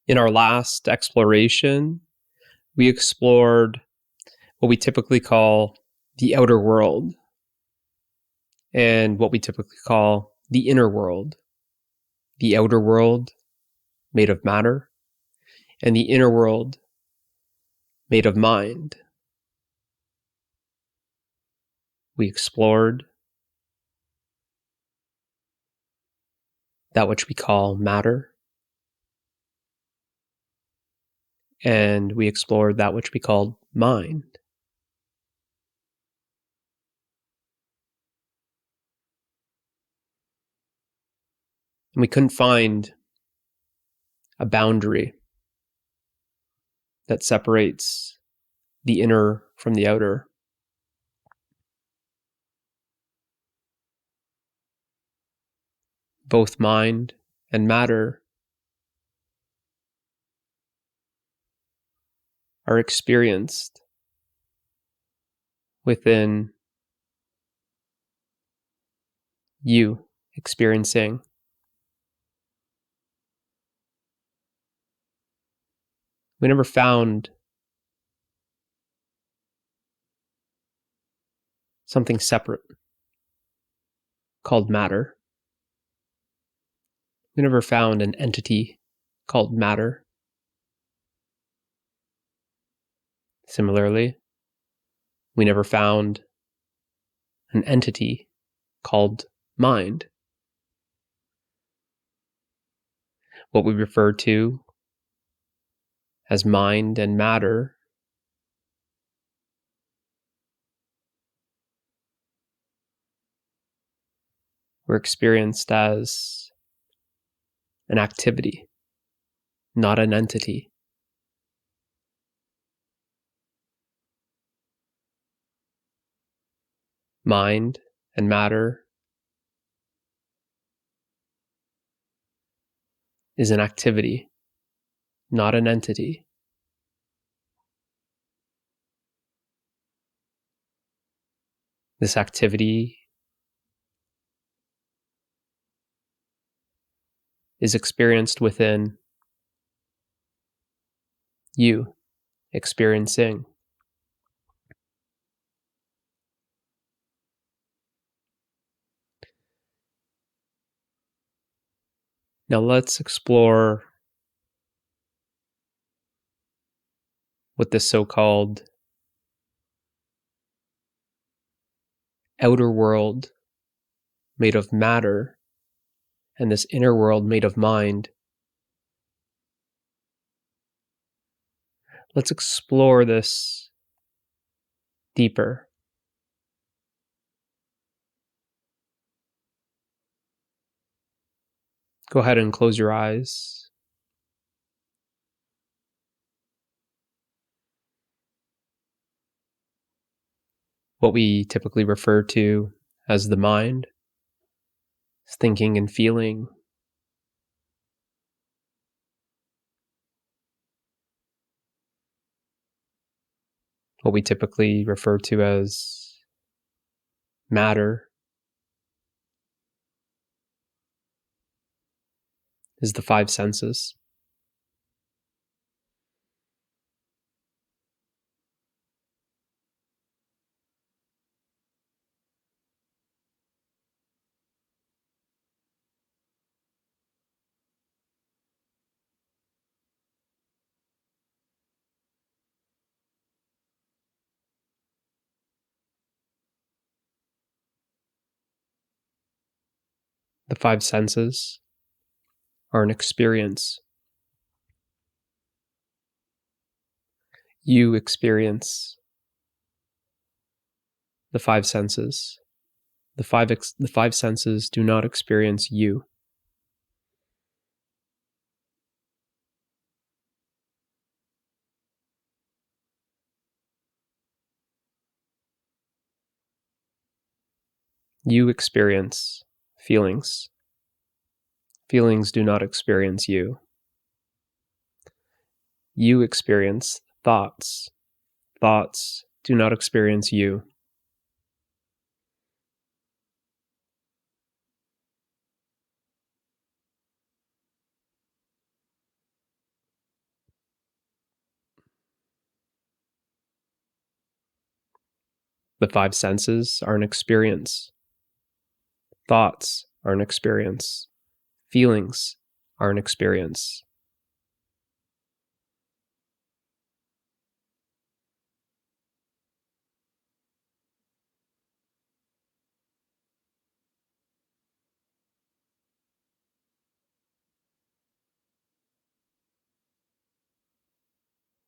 In our last exploration, we explored what we typically call the outer world and what we typically call the inner world. The outer world made of matter and the inner world made of mind. We explored that which we call matter, and we explored that which we called mind. And we couldn't find a boundary that separates the inner from the outer. Both mind and matter are experienced within you experiencing. We never found something separate called matter. We never found an entity called matter. Similarly, we never found an entity called mind. What we refer to as mind and matter were experienced as an activity, not an entity. Mind and matter is an activity, not an entity. This activity is experienced within you experiencing. Now let's explore what this so-called outer world made of matter and this inner world made of mind. Let's explore this deeper. Go ahead and close your eyes. What we typically refer to as the mind is thinking and feeling. What we typically refer to as matter is the five senses. The five senses are an experience. You experience the five senses. The five senses do not experience you. You experience feelings. Feelings do not experience you. You experience thoughts. Thoughts do not experience you. The five senses are an experience. Thoughts are an experience. Feelings are an experience.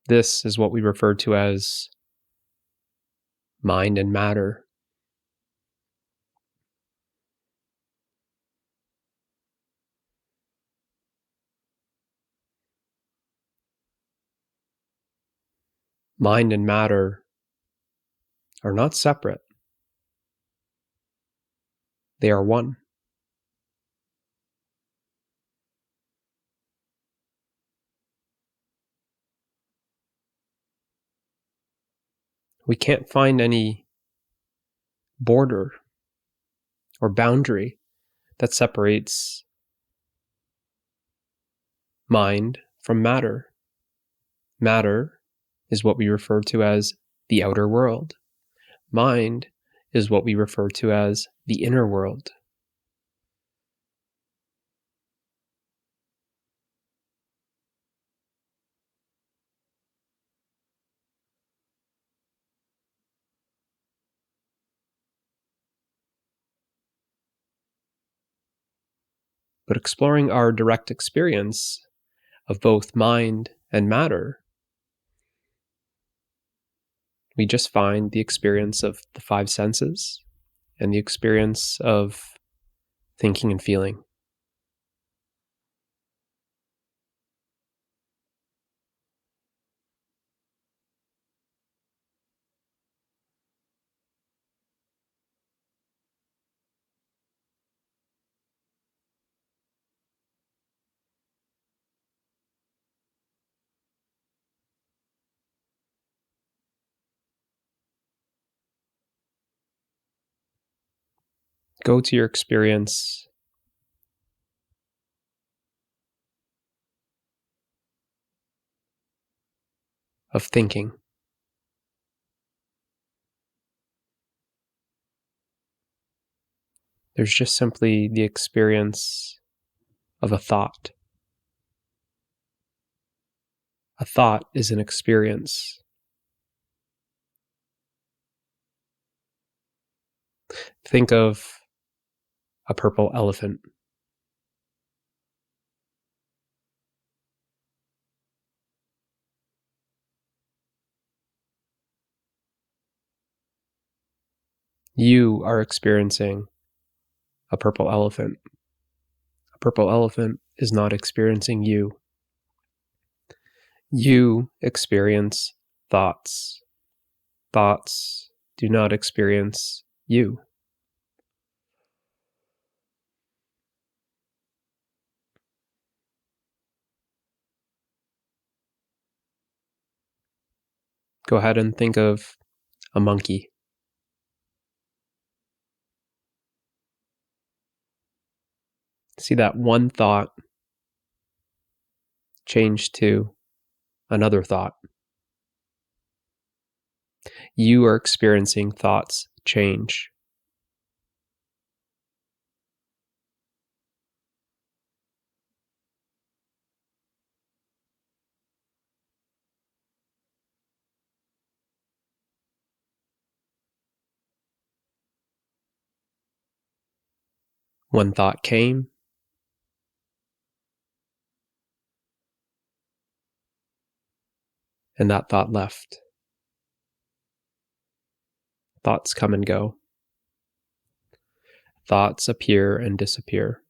This is what we refer to as mind and matter. Mind and matter are not separate. They are one. We can't find any border or boundary that separates mind from matter. Matter is what we refer to as the outer world. Mind is what we refer to as the inner world. But exploring our direct experience of both mind and matter, we just find the experience of the five senses and the experience of thinking and feeling. Go to your experience of thinking. There's just simply the experience of a thought. A thought is an experience. Think of a purple elephant. You are experiencing a purple elephant. A purple elephant is not experiencing you. You experience thoughts. Thoughts do not experience you. Go ahead and think of a monkey. See that one thought change to another thought. You are experiencing thoughts change. One thought came, and that thought left. Thoughts come and go. Thoughts appear and disappear.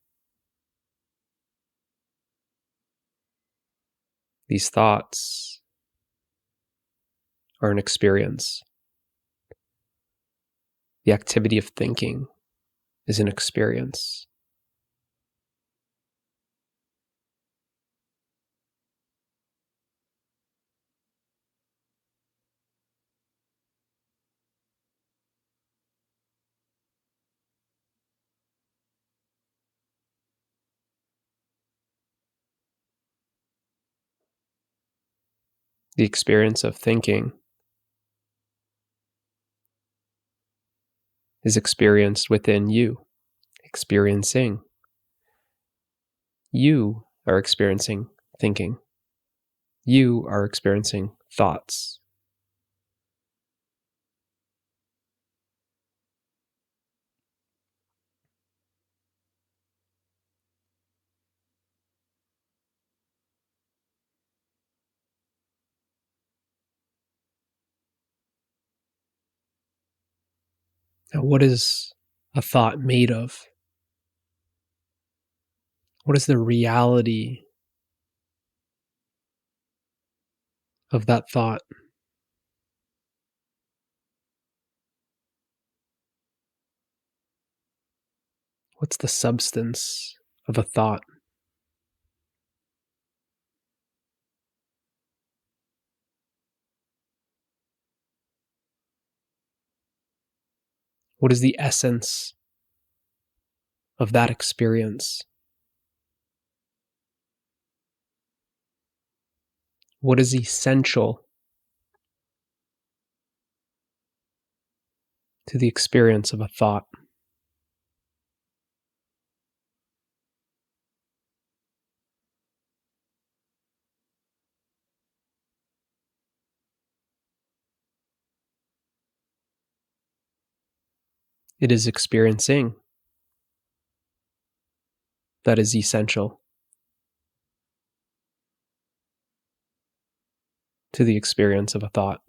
These thoughts are an experience. The activity of thinking is an experience. The experience of thinking is experienced within you, experiencing. You are experiencing thinking. You are experiencing thoughts. Now, what is a thought made of? What is the reality of that thought? What's the substance of a thought? What is the essence of that experience? What is essential to the experience of a thought? It is experiencing that is essential to the experience of a thought.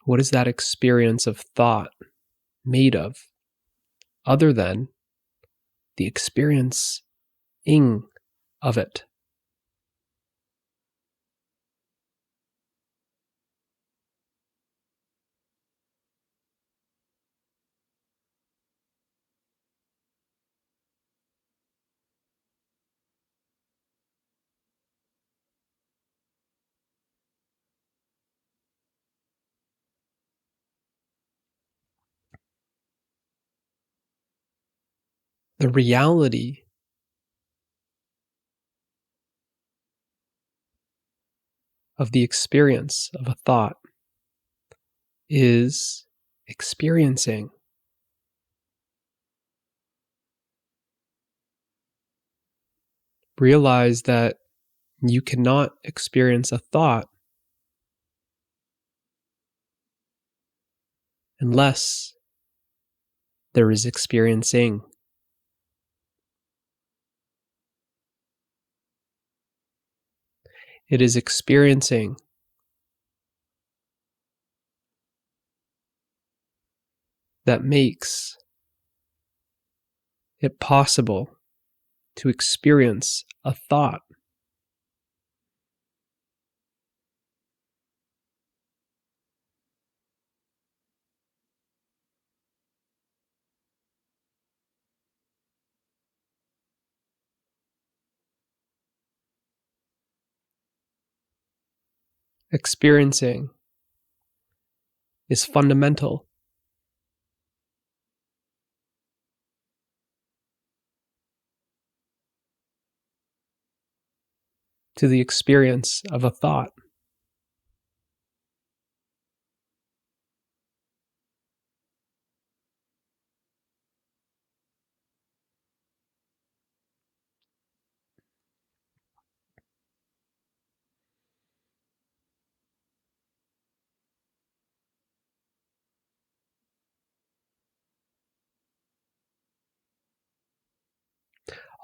What is that experience of thought made of, other than the experiencing of it? The reality of the experience of a thought is experiencing. Realize that you cannot experience a thought unless there is experiencing. It is experiencing that makes it possible to experience a thought. Experiencing is fundamental to the experience of a thought.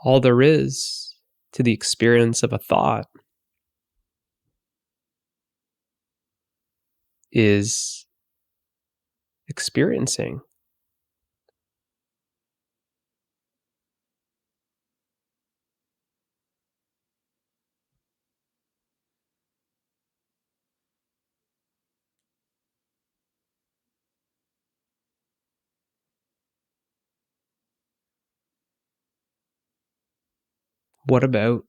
All there is to the experience of a thought is experiencing. What about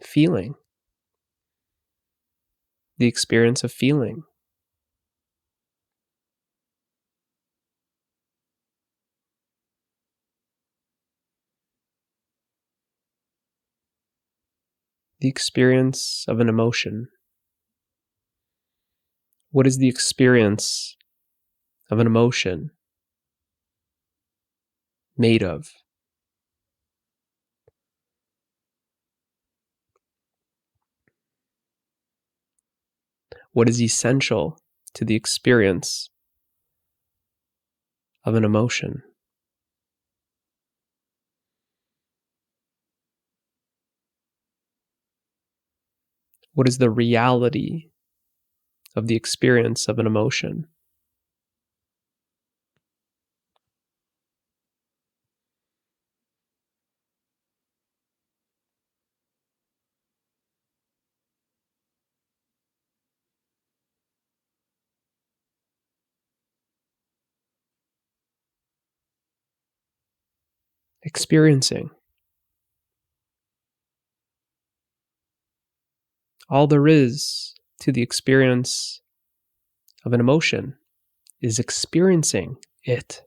feeling? The experience of feeling. the experience of an emotion? What is the experience of an emotion made of? What is essential to the experience of an emotion? What is the reality of the experience of an emotion? Experiencing. All there is to the experience of an emotion is experiencing it.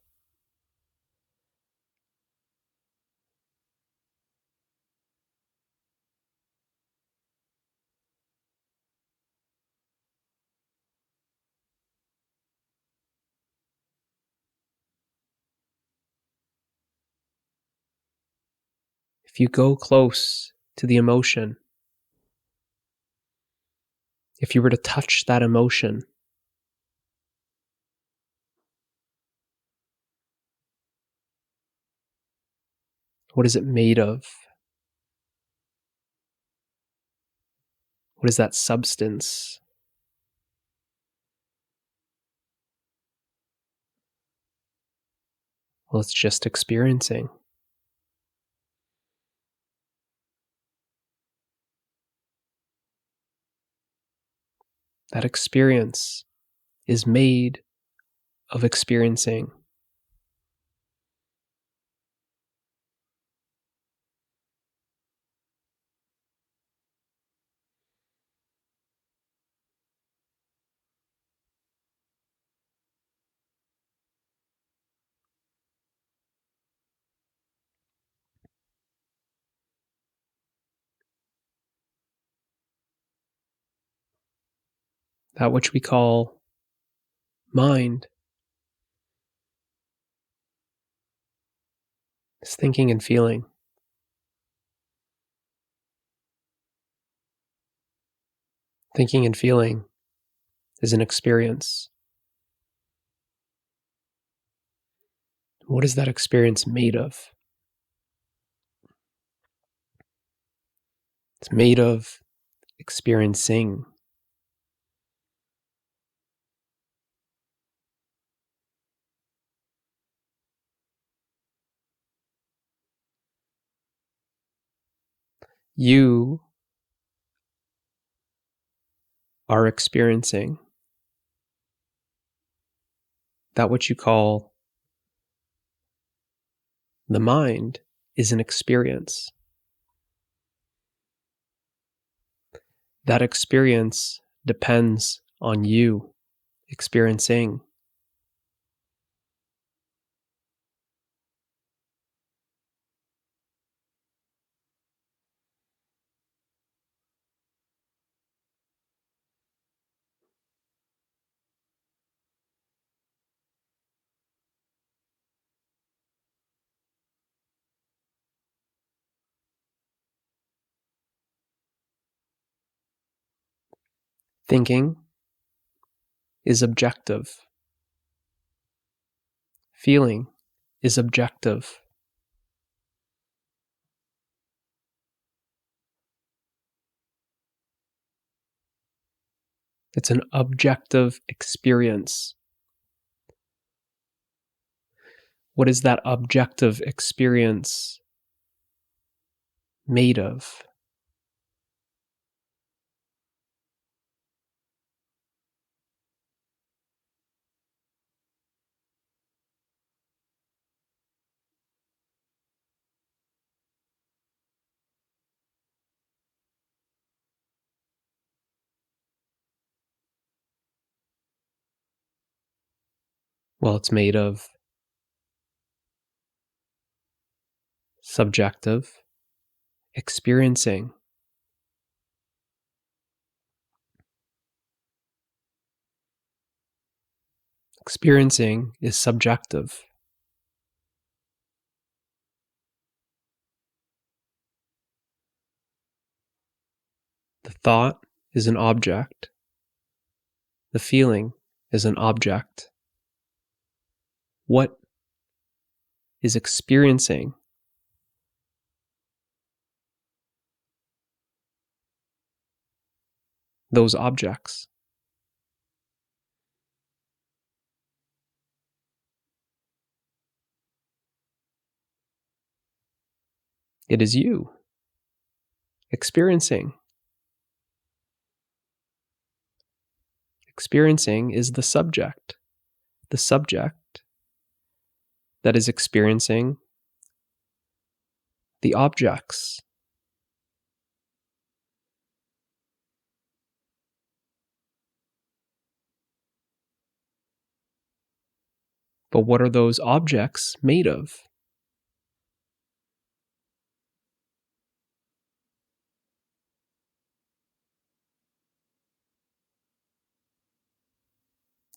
If you go close to the emotion, if you were to touch that emotion, what is it made of? What is that substance? Well, it's just experiencing. That experience is made of experiencing. That which we call mind is thinking and feeling. Thinking and feeling is an experience. What is that experience made of? It's made of experiencing. You are experiencing. That which you call the mind is an experience. That experience depends on you experiencing. Thinking is objective. Feeling is objective. It's an objective experience. What is that objective experience made of? Well, it's made of subjective experiencing. Experiencing is subjective. The thought is an object. The feeling is an object. What is experiencing? Those objects. It is you experiencing. Experiencing is the subject. The subject that is experiencing the objects. But what are those objects made of?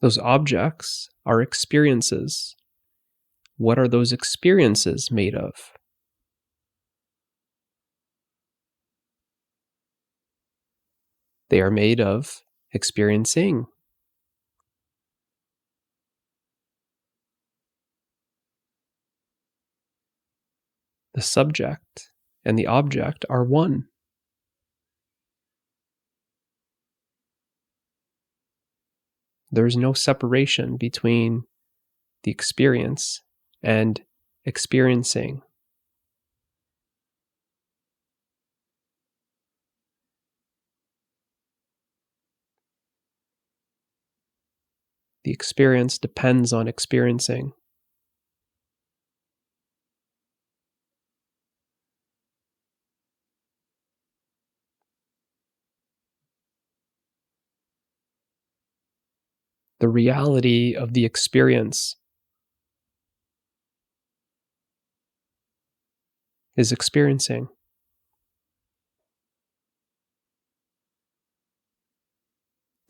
Those objects are experiences. What are those experiences made of? They are made of experiencing. The subject and the object are one. There is no separation between the experience and experiencing. The experience depends on experiencing. The reality of the experience is experiencing.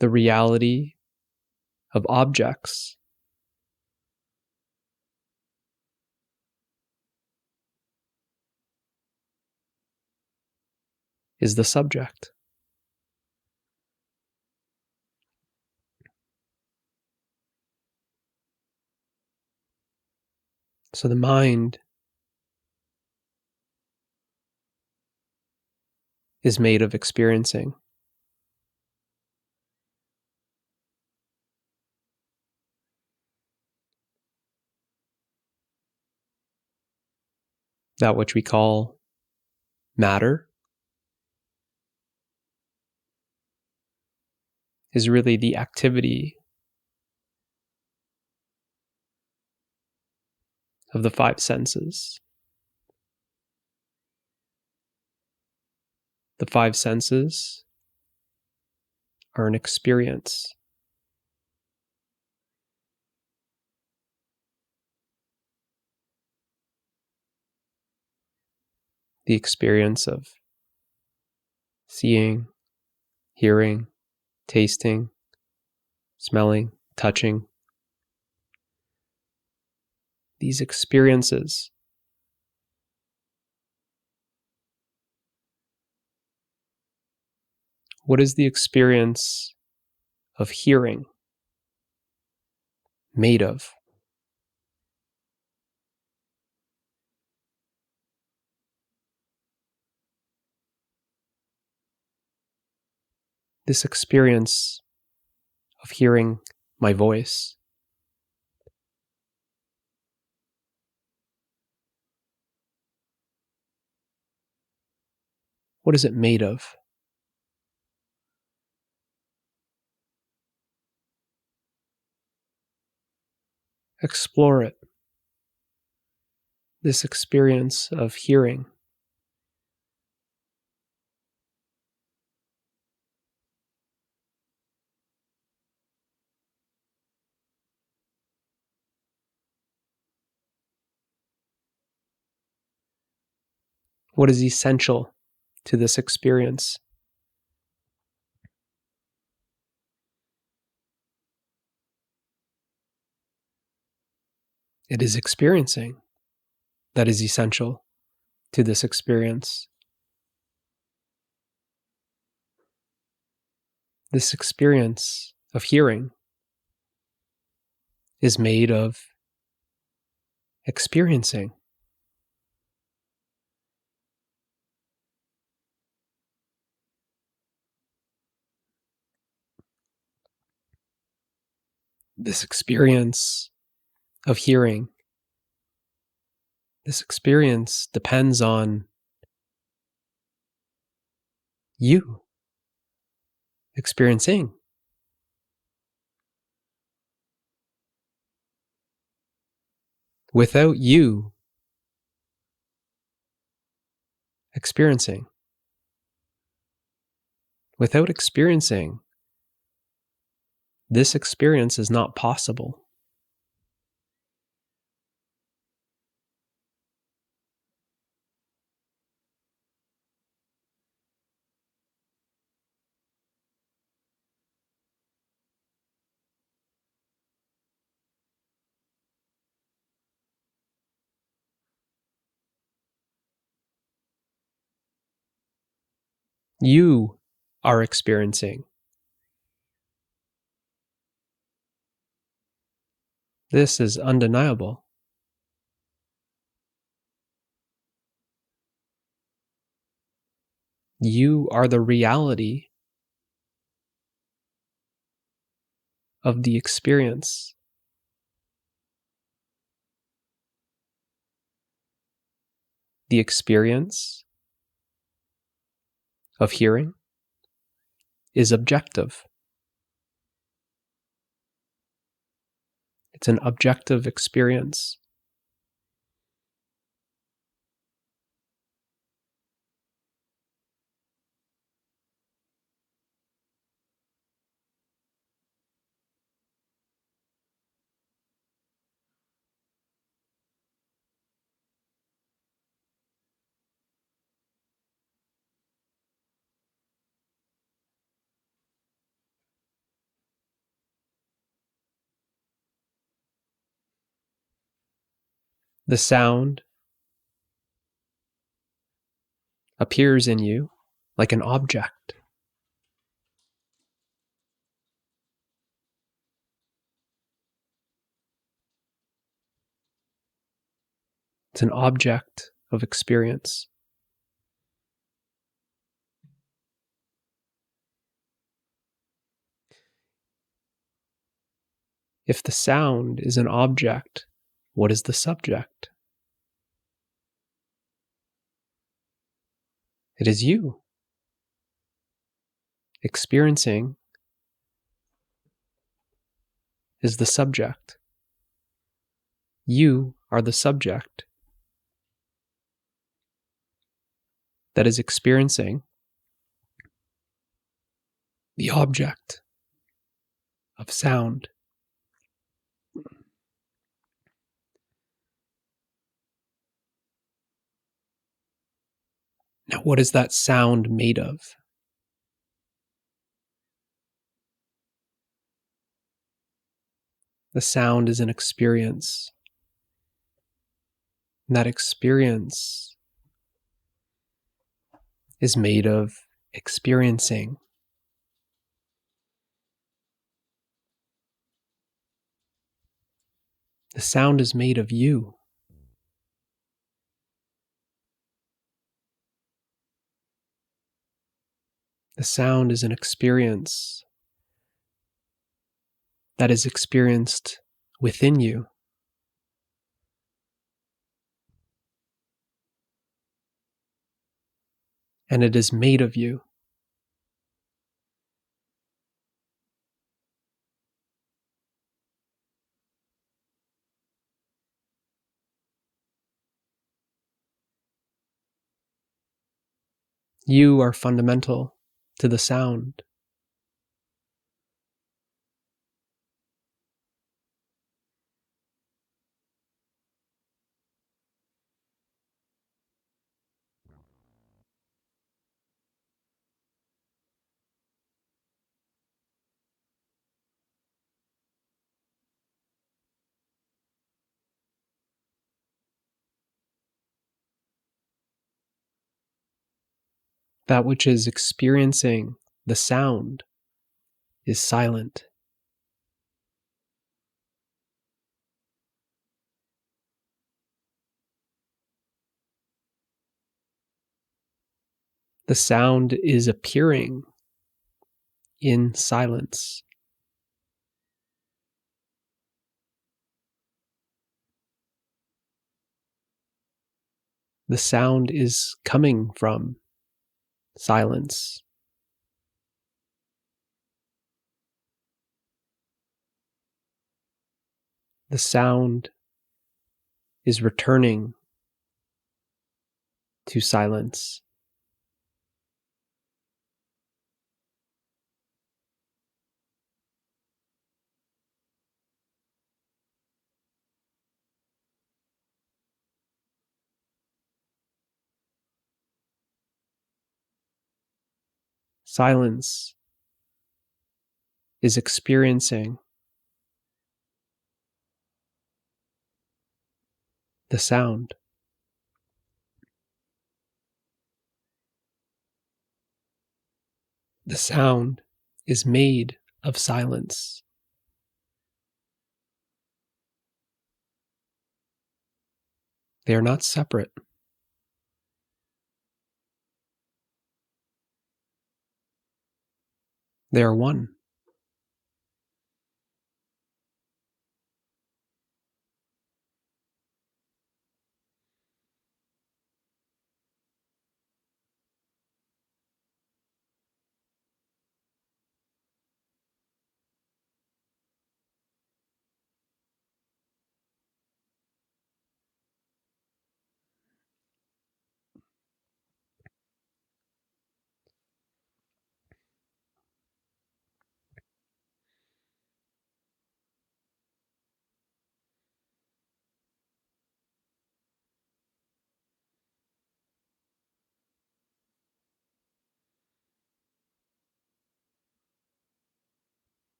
The reality of objects is the subject. So the mind is made of experiencing. That which we call matter is really the activity of the five senses. The five senses are an experience. The experience of seeing, hearing, tasting, smelling, touching. These experiences what is the experience of hearing made of? This experience of hearing my voice, what is it made of? Explore it. This experience of hearing. What is essential to this experience? It is experiencing that is essential to this experience. This experience of hearing is made of experiencing. This experience of hearing, this experience depends on you experiencing. Without you experiencing, without experiencing, this experience is not possible. You are experiencing. This is undeniable. You are the reality of the experience. The experience of hearing is objective. It's an objective experience. The sound appears in you like an object. It's an object of experience. If the sound is an object, what is the subject? It is you. Experiencing is the subject. You are the subject that is experiencing the object of sound. Now, what is that sound made of? The sound is an experience. And that experience is made of experiencing. The sound is made of you. The sound is an experience that is experienced within you. And it is made of you. You are fundamental to the sound. That which is experiencing the sound is silent. The sound is appearing in silence. The sound is coming from silence. The sound is returning to silence. Silence is experiencing the sound. The sound is made of silence. They are not separate. They are one.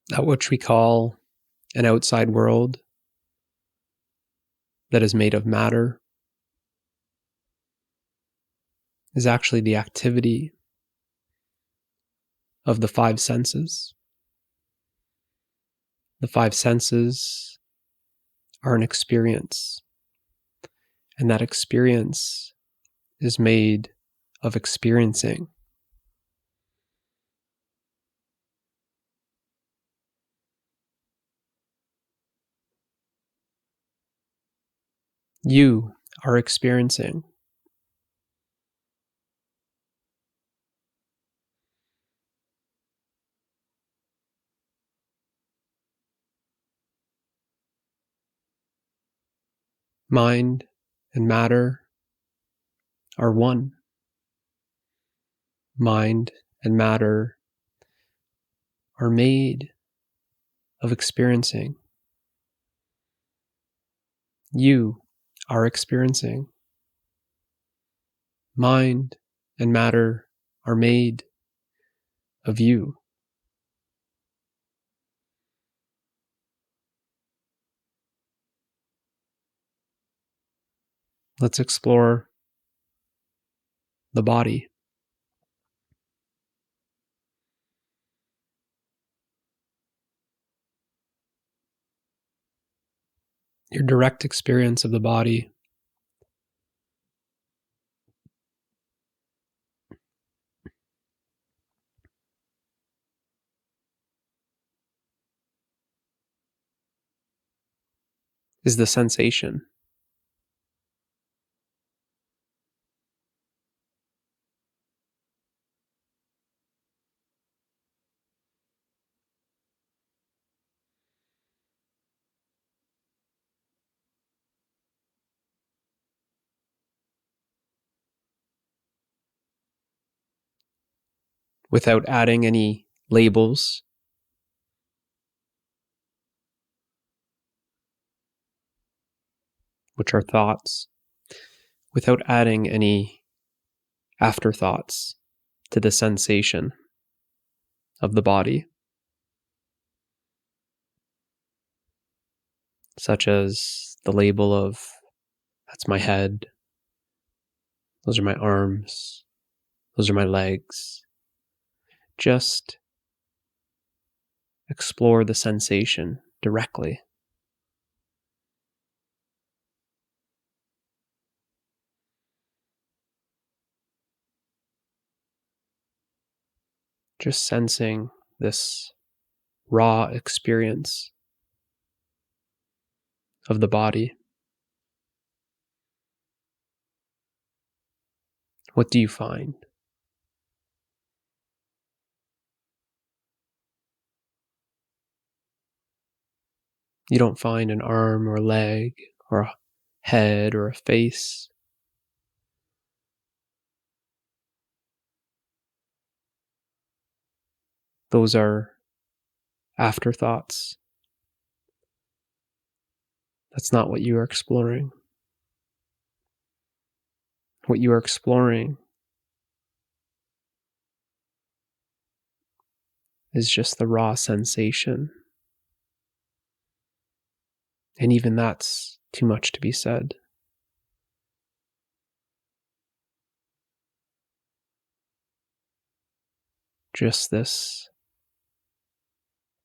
That which we call an outside world that is made of matter is actually the activity of the five senses. The five senses are an experience, and that experience is made of experiencing. You are experiencing. Mind and matter are one. Mind and matter are made of experiencing. You are experiencing. Mind and matter are made of you. Let's explore the body. Your direct experience of the body is the sensation. Without adding any labels, which are thoughts, without adding any afterthoughts to the sensation of the body. such as the label of that's my head, those are my arms, those are my legs. Just explore the sensation directly. Just sensing this raw experience of the body. What do you find? You don't find an arm or a leg or a head or a face. Those are afterthoughts. That's not what you are exploring. What you are exploring is just the raw sensation. And even that's too much to be said. Just this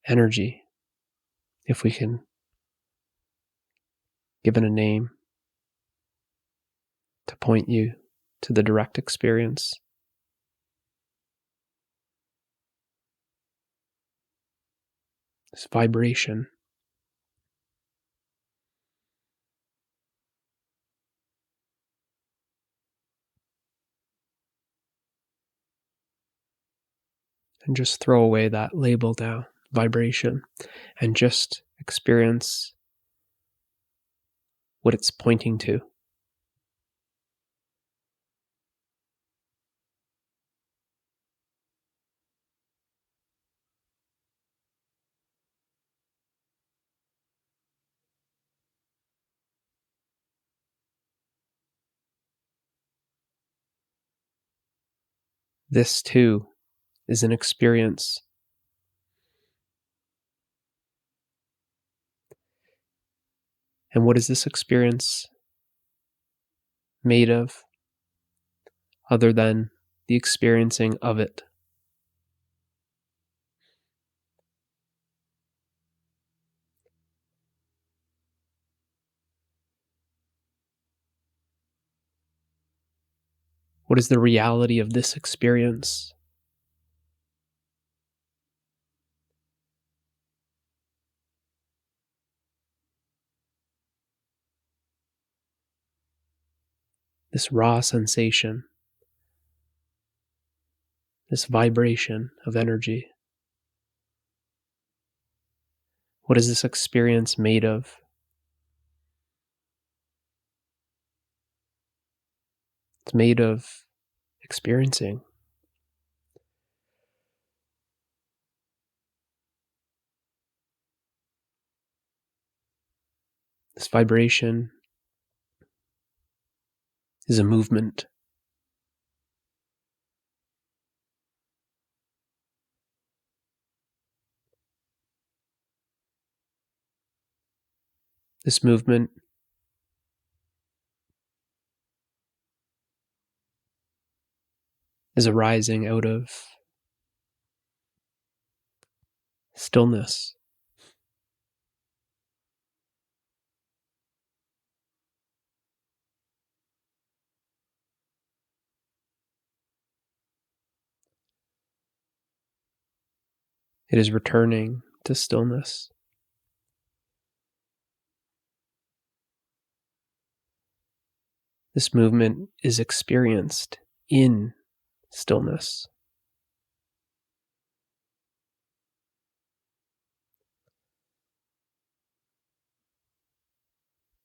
energy, if we can give it a name, to point you to the direct experience. This vibration. And just throw away that label now, vibration, and just experience what it's pointing to. This too is an experience. And what is this experience made of other than the experiencing of it? What is the reality of this experience? This raw sensation, this vibration of energy. What is this experience made of? It's made of experiencing. This vibration is a movement. This movement is arising out of stillness. It is returning to stillness. This movement is experienced in stillness.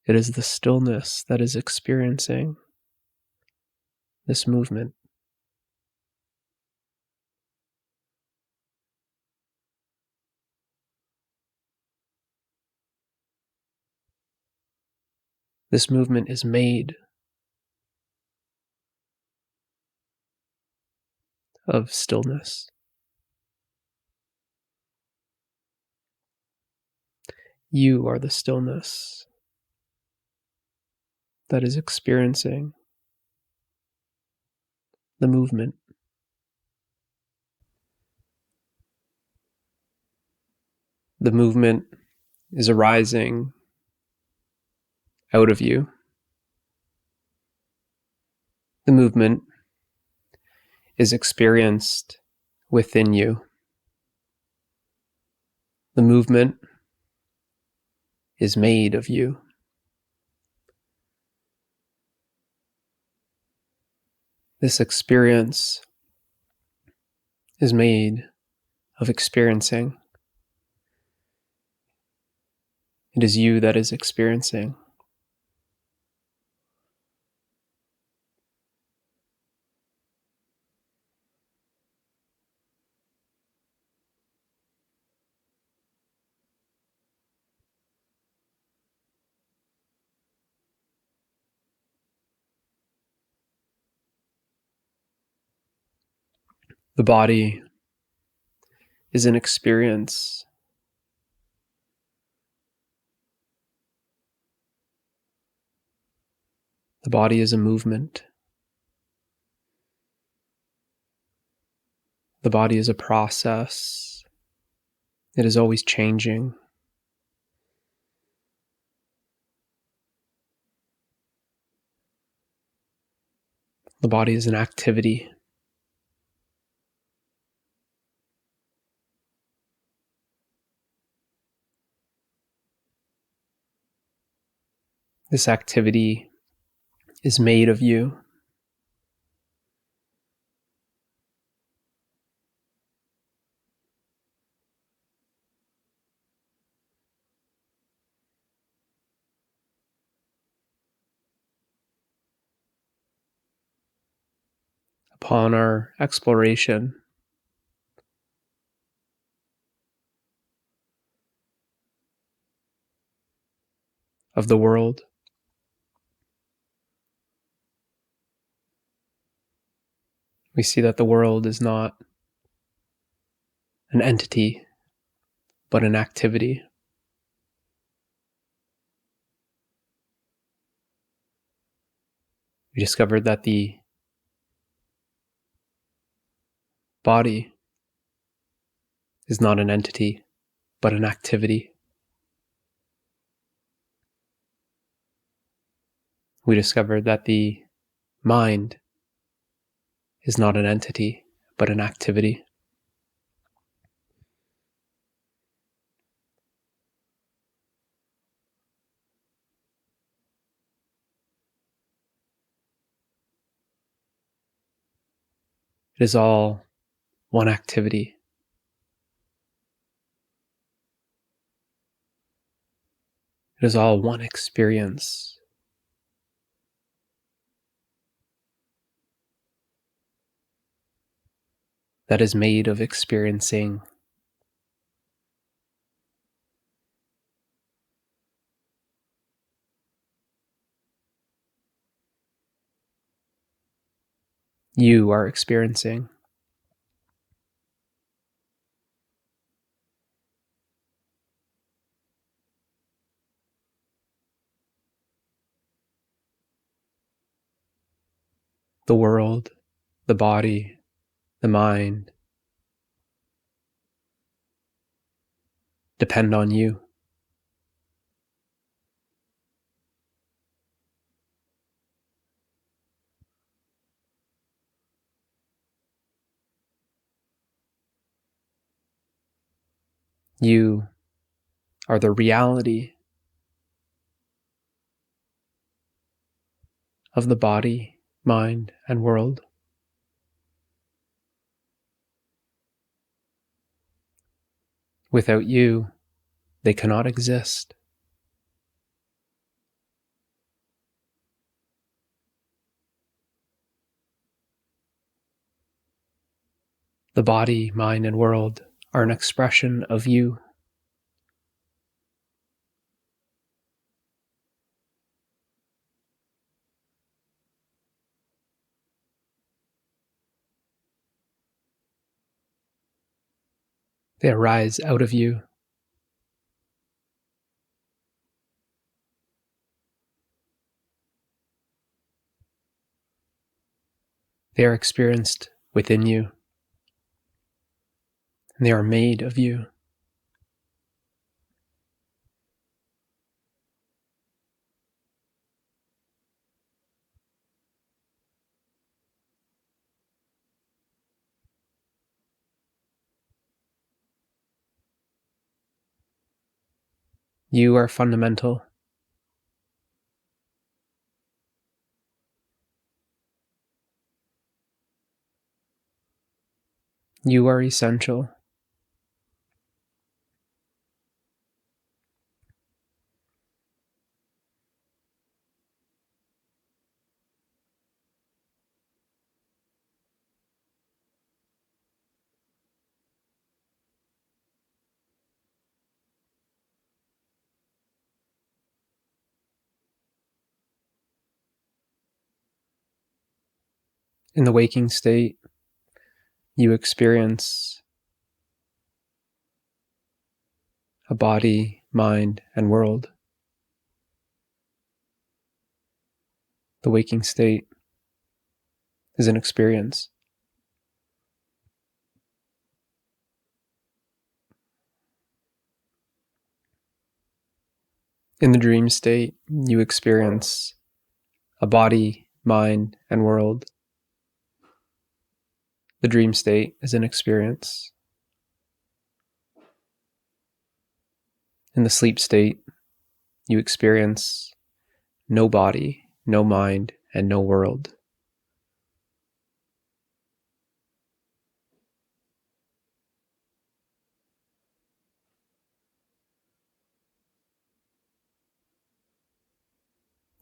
It is the stillness that is experiencing this movement. This movement is made of stillness. You are the stillness that is experiencing the movement. The movement is arising out of you. The movement is experienced within you. The movement is made of you. This experience is made of experiencing. It is you that is experiencing. The body is an experience. The body is a movement. The body is a process. It is always changing. The body is an activity. This activity is made of you. Upon our exploration of the world, we see that the world is not an entity, but an activity. We discovered that the body is not an entity, but an activity. We discovered that the mind is not an entity, but an activity. It is all one activity. It is all one experience. That is made of experiencing. You are experiencing. The world, the body, the mind depend on you. You are the reality of the body, mind, and world. Without you, they cannot exist. The body, mind, and world are an expression of you. They arise out of you. They are experienced within you, and they are made of you. You are fundamental. You are essential. In the waking state, you experience a body, mind, and world. The waking state is an experience. In the dream state, you experience a body, mind, and world. The dream state is an experience. In the sleep state, you experience no body, no mind, and no world.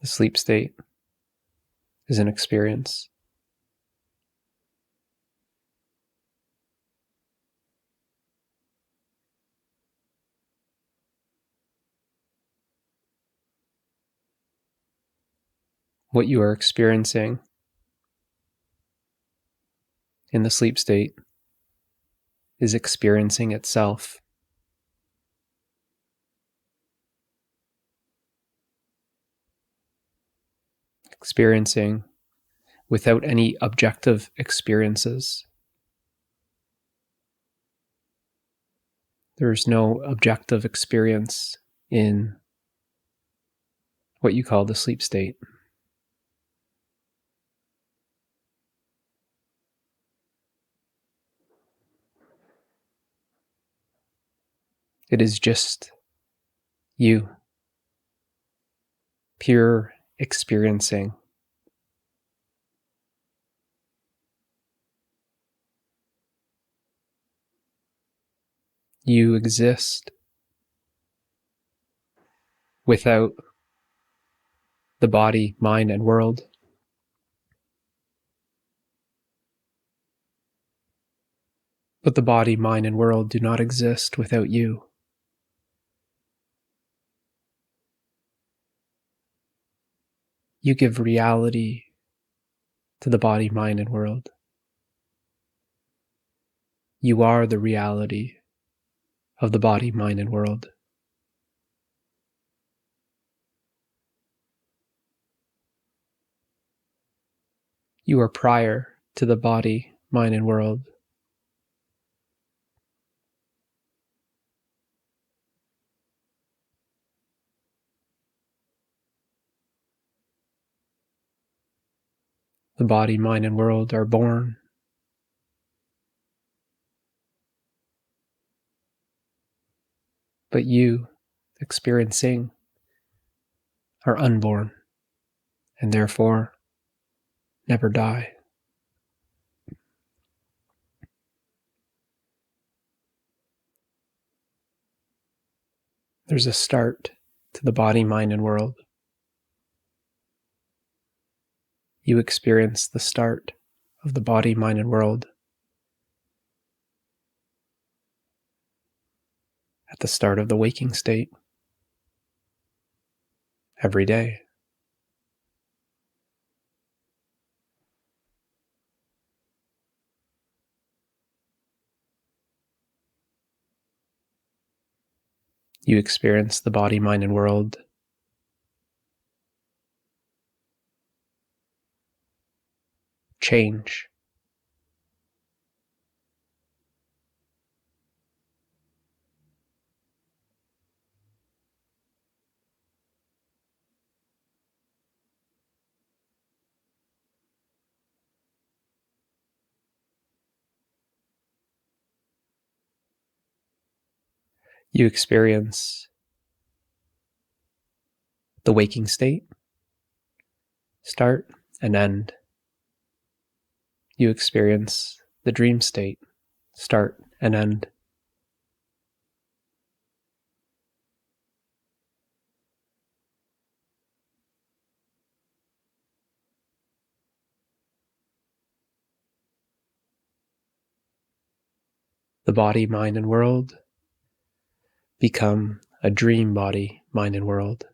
The sleep state is an experience. What you are experiencing in the sleep state is experiencing itself. Experiencing without any objective experiences. There is no objective experience in what you call the sleep state. It is just you, pure experiencing. You exist without the body, mind, and world. But the body, mind, and world do not exist without you. You give reality to the body, mind, and world. You are the reality of the body, mind, and world. You are prior to the body, mind, and world. The body, mind, and world are born. But you, experiencing, are unborn, and therefore never die. There's a start to the body, mind, and world. You experience the start of the body, mind, and world at the start of the waking state every day. You experience the body, mind, and world change. You experience the waking state, start and end. You experience the dream state, start and end. The body, mind, and world become a dream body, mind, and world.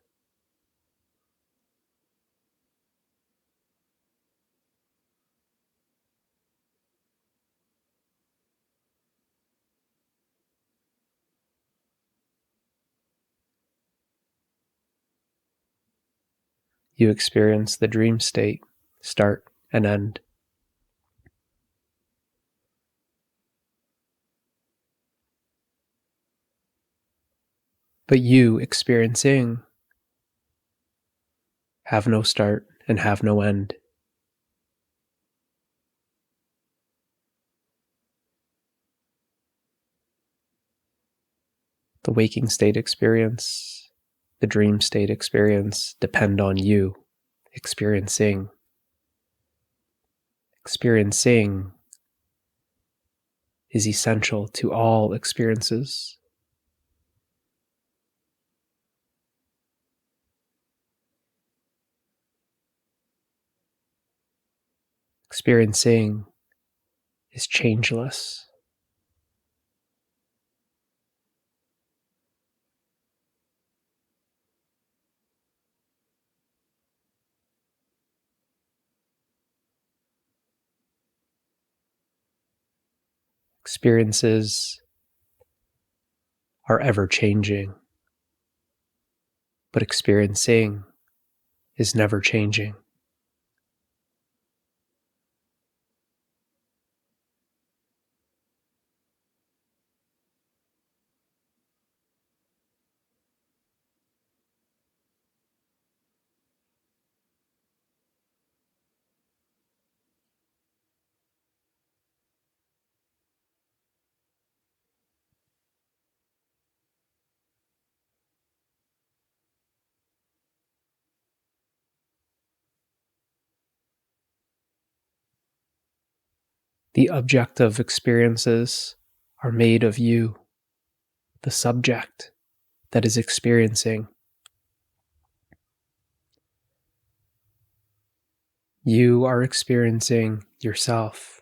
You experience the dream state, start and end. But you experiencing have no start and have no end. The waking state experience, the dream state experience depend on you experiencing. Experiencing is essential to all experiences. Experiencing is changeless. Experiences are ever changing, but experiencing is never changing. The objective experiences are made of you, the subject that is experiencing. You are experiencing yourself.